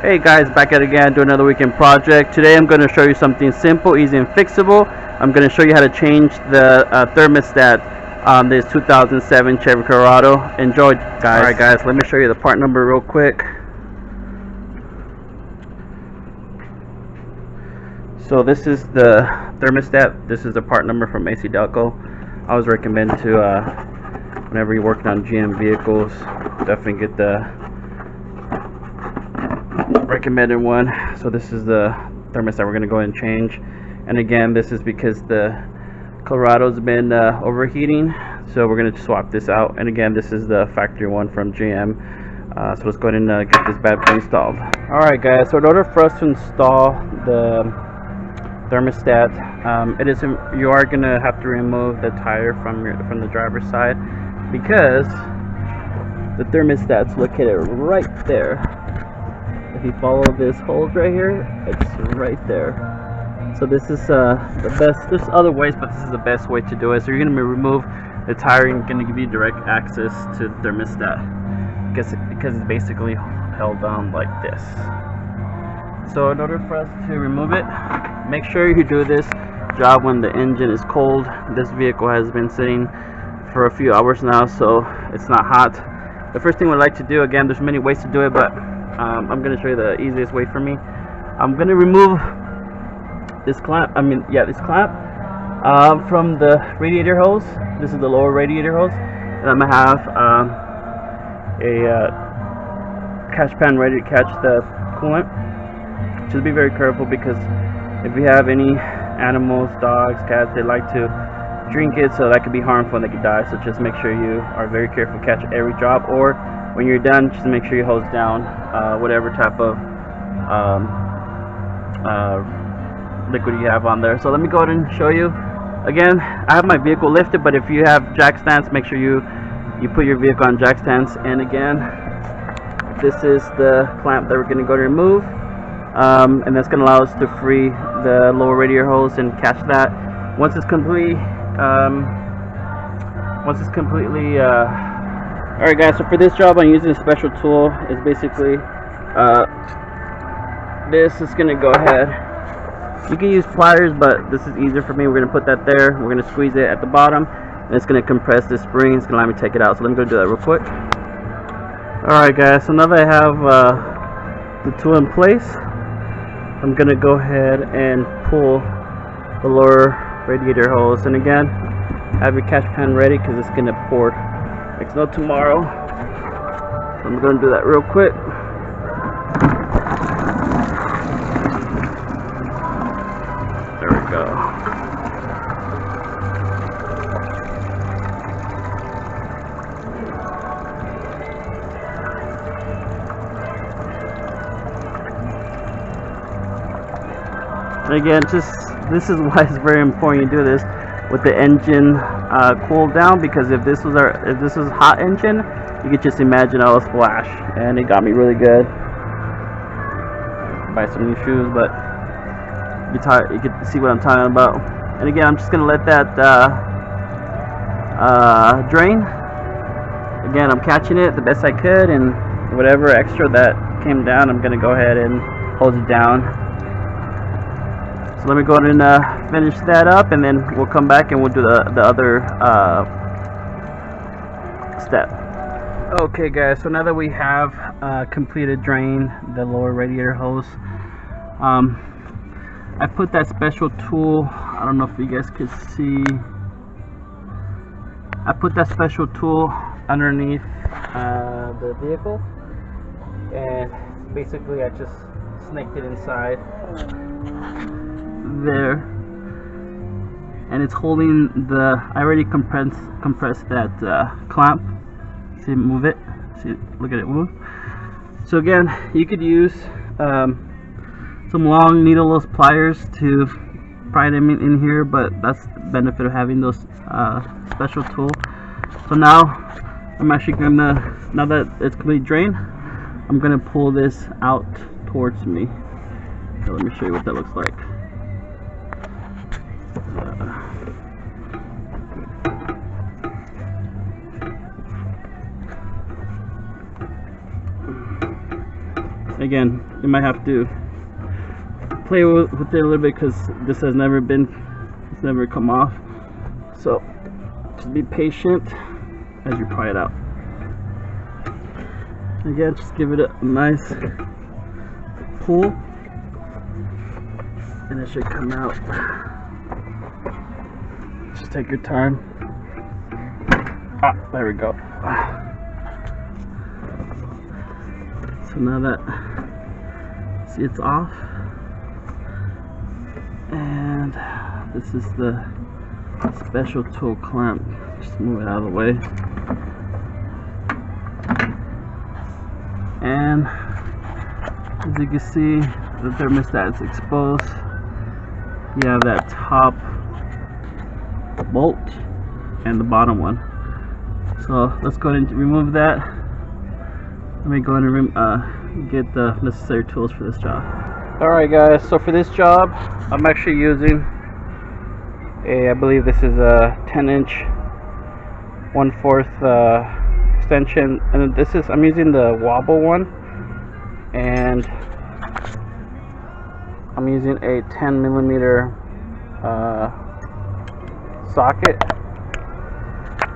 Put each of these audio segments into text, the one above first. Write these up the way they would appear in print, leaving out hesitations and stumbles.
Hey guys, back at it again, do another weekend project. Today I'm going to show you something simple, easy and fixable. I'm going to show you how to change the thermostat on this 2007 Chevy Colorado. Enjoy, guys. Alright guys, let me show you the part number real quick. So this is the thermostat. This is the part number from AC Delco. I always recommend to, whenever you're working on GM vehicles, definitely get the recommended one. So this is the thermostat we're going to go ahead and change, and again this is because the Colorado's been overheating, so we're going to swap this out. And again, this is the factory one from GM. So let's go ahead and get this bad boy installed. Alright guys, so in order for us to install the thermostat, you are going to have to remove the tire from the driver's side, because the thermostat's located right there. If you follow this holes right here, it's right there. So this is the best. There's other ways, but this is the best way to do it. So you're going to remove the tire, and going to give you direct access to the thermostat, because it's basically held down like this. So in order for us to remove it, make sure you do this job when the engine is cold. This vehicle has been sitting for a few hours now, so it's not hot. The first thing we'd like to do, again, there's many ways to do it, but I'm going to show you the easiest way for me. I'm going to remove this clamp, this clamp from the radiator hose. This is the lower radiator hose, and I'm going to have a catch pan ready to catch the coolant. Just be very careful, because if you have any animals, dogs, cats, they like to drink it, so that could be harmful and they could die. So just make sure you are very careful, catch every drop, or when you're done, just make sure you hose down whatever type of liquid you have on there. So let me go ahead and show you. Again, I have my vehicle lifted, but if you have jack stands, make sure you put your vehicle on jack stands. And again, this is the clamp that we're going to go to remove, and that's going to allow us to free the lower radiator hose and catch that. Once it's completely alright guys, so for this job I'm using a special tool. It's basically this is going to go ahead. You can use pliers, but this is easier for me. We're going to put that there. We're going to squeeze it at the bottom, and it's going to compress this spring. It's going to allow me to take it out. So let me go do that real quick. Alright guys, so now that I have the tool in place, I'm going to go ahead and pull the lower radiator hose. And again, have your catch pan ready, because it's going to pour like no tomorrow. So I'm going to do that real quick. There we go. And again, this is why it's very important you do this with the engine cooled down, because if this was hot engine, you could just imagine all the splash. And it got me really good. Buy some new shoes, but you can see what I'm talking about. And again, I'm just gonna let that drain. Again, I'm catching it the best I could, and whatever extra that came down, I'm gonna go ahead and hose it down. So let me go ahead and finish that up, and then we'll come back and we'll do the other step. Okay guys, so now that we have completed drain the lower radiator hose, I put that special tool, I don't know if you guys could see, I put that special tool underneath the vehicle, and basically I just snaked it inside there, and it's holding I already compressed that clamp. See, move it. See, look at it move. So again, you could use some long needleless pliers to pry them in here, but that's the benefit of having those special tool. So now I'm actually gonna, now that it's completely drained, I'm gonna pull this out towards me. So let me show you what that looks like. Again, you might have to play with it a little bit because this has never come off. So just be patient as you pry it out. Again, just give it a nice pull and it should come out. Just take your time. There we go. So now that, see, it's off, and this is the special tool clamp. Just move it out of the way, and as you can see, the thermostat is exposed. You have that top bolt and the bottom one. So let's go ahead and remove that. Let me go ahead and get the necessary tools for this job. Alright guys, so for this job I'm actually using I believe this is a 10-inch 1/4 extension, and I'm using the wobble one, and I'm using a 10mm socket.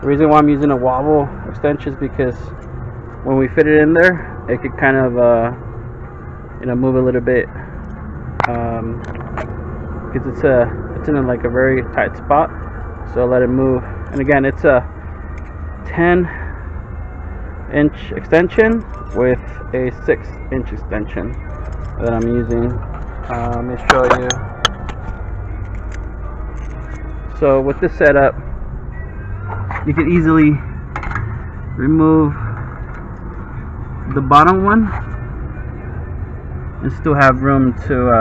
The reason why I'm using a wobble extension is because when we fit it in there, it could kind of move a little bit, because it's in like a very tight spot. So let it move. And again, it's a 10-inch extension with a 6-inch extension that I'm using. Let me show you. So with this setup, you can easily remove the bottom one and still have room to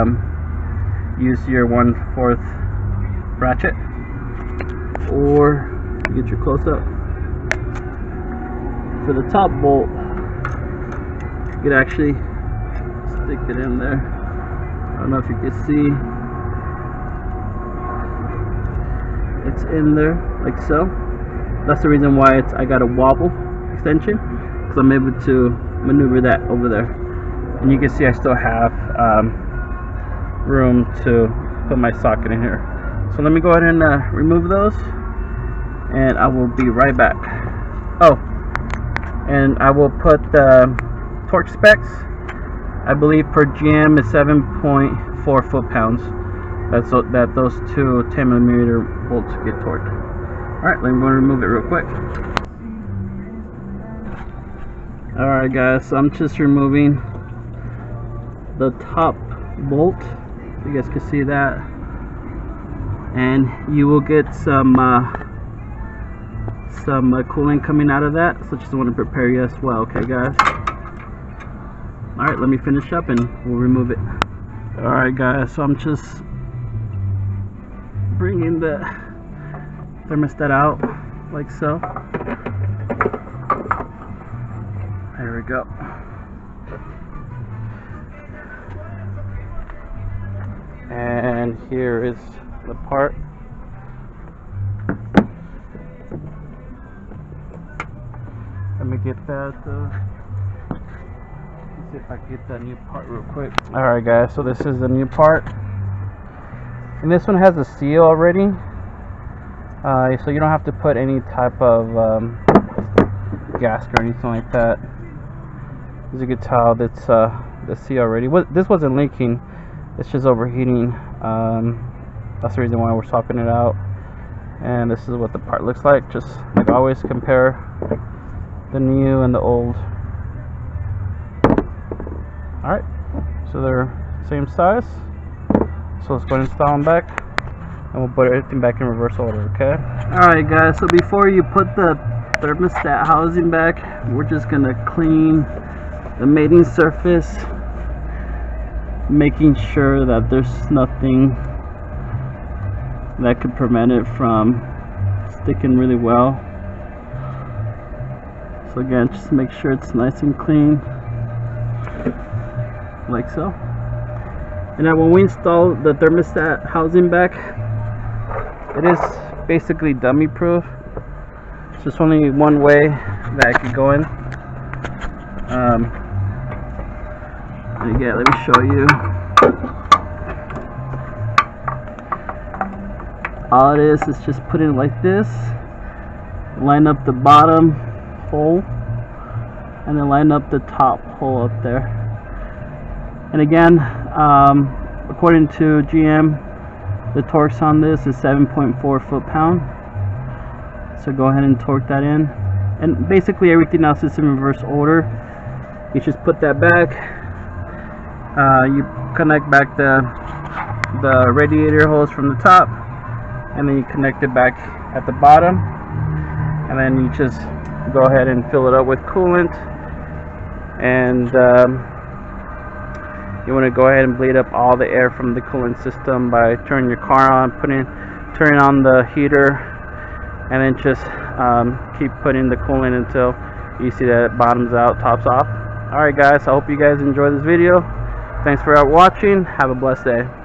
use your 1/4 ratchet, or get your close up. For the top bolt, you could actually stick it in there. I don't know if you can see, it's in there like so. That's the reason why I got a wobble extension, because I'm able to maneuver that over there. And you can see I still have room to put my socket in here. So let me go ahead and remove those, and I will be right back. Oh, and I will put the torque specs. I believe per GM is 7.4 foot-pounds. That those two 10mm bolts get torqued. Alright, let me go and remove it real quick. Alright guys, so I'm just removing the top bolt. You guys can see that. And you will get some coolant coming out of that. So just want to prepare you as well, okay guys? Alright, let me finish up and we'll remove it. Alright guys, so I'm just bringing the thermostat out like so. There we go. And here is the part. Let me get that. Let's see if I can get that new part real quick. Alright guys, so this is the new part. And this one has a seal already. So you don't have to put any type of gasket or anything like that. As you can tell, that's the seal already. This wasn't leaking, it's just overheating. That's the reason why we're swapping it out. And this is what the part looks like. Just like always, compare the new and the old. Alright, so they're same size. So let's go ahead and install them back, and we'll put everything back in reverse order, okay? Alright guys, so before you put the thermostat housing back, we're just gonna clean the mating surface, making sure that there's nothing that could prevent it from sticking really well. So again, just make sure it's nice and clean, like so. And now when we install the thermostat housing back, it is basically dummy proof. It's just only one way that it could go in. And again, let me show you. All it is just put it like this, line up the bottom hole, and then line up the top hole up there. And again, according to GM, the torques on this is 7.4 foot-pound. So go ahead and torque that in. And basically everything else is in reverse order. You just put that back. You connect back the radiator hose from the top, and then you connect it back at the bottom, and then you just go ahead and fill it up with coolant. And you want to go ahead and bleed up all the air from the coolant system by turning your car on, turning on the heater, and then just keep putting the coolant until you see that it bottoms out, tops off. Alright guys, I hope you guys enjoy this video. Thanks for watching. Have a blessed day.